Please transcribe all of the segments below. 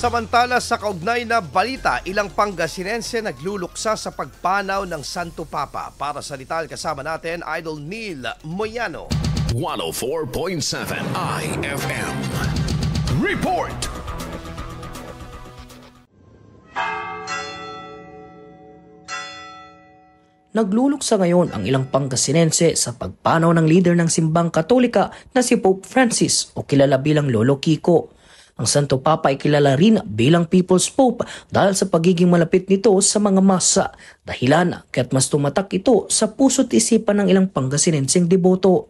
Samantala sa kaugnay na balita, ilang Pangasinense nagluluksa sa pagpanaw ng Santo Papa. Para sa detalye kasama natin, Idol Neil Moyano. 104.7 IFM Report. Nagluluksa ngayon ang ilang Pangasinense sa pagpanaw ng leader ng simbang Katolika na si Pope Francis o kilala bilang Lolo Kiko. Ang Santo Papa ay kilala rin bilang People's Pope dahil sa pagiging malapit nito sa mga masa, dahilan kaya't mas tumatak ito sa puso't isipan ng ilang Pangasinenseng deboto.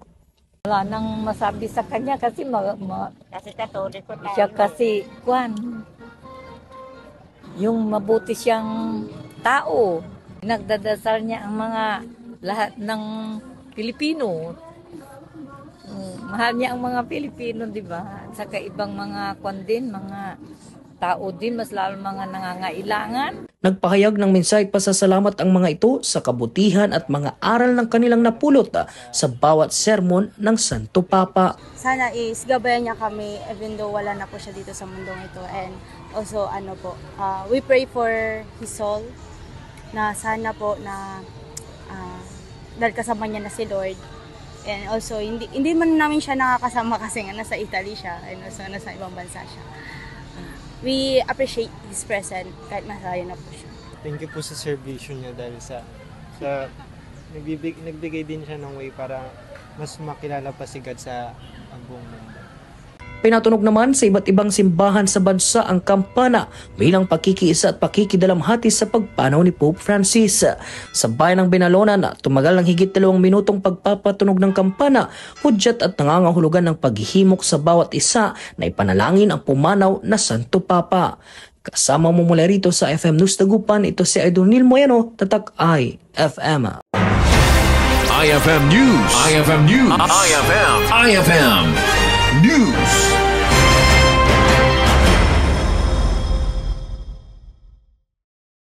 Wala nang masabi sa kanya kasi Kasi Katoliko tayo. siya kasi yung mabuti siyang tao. Nagdadasal niya ang mga lahat ng Pilipino. Mahal niya ang mga Pilipino, di ba? At saka ibang mga mga tao din, mas lalo mga nangangailangan. Nagpahayag ng mensahe pasasalamat ang mga ito sa kabutihan at mga aral ng kanilang napulot sa bawat sermon ng Santo Papa. Sana gabayan niya kami even though wala na po siya dito sa mundong ito. And also we pray for his soul na sana po na dahil kasama niya na si Lord. And also, hindi man namin siya nakakasama kasi nga nasa Italy siya and also nasa ibang bansa siya. We appreciate his presence kahit masaya na po siya. Thank you po sa servisyon niya dahil sa nagbigay din siya ng way para mas makilala pa si God sa buong mundo. Pinatunog naman sa iba't ibang simbahan sa bansa ang kampana bilang pakikiisa at pakikidalamhati sa pagpanaw ni Pope Francis. Sa bayan ng Binalonan, tumagal ng higit 2 minutong pagpapatunog ng kampana, hudyat at nangangahulugan ng paghihimok sa bawat isa na ipanalangin ang pumanaw na Santo Papa. Kasama mo mula rito sa FM News Dagupan, ito si Idol Neil Moyano, Tatak IFM. IFM News. IFM News. IFM News.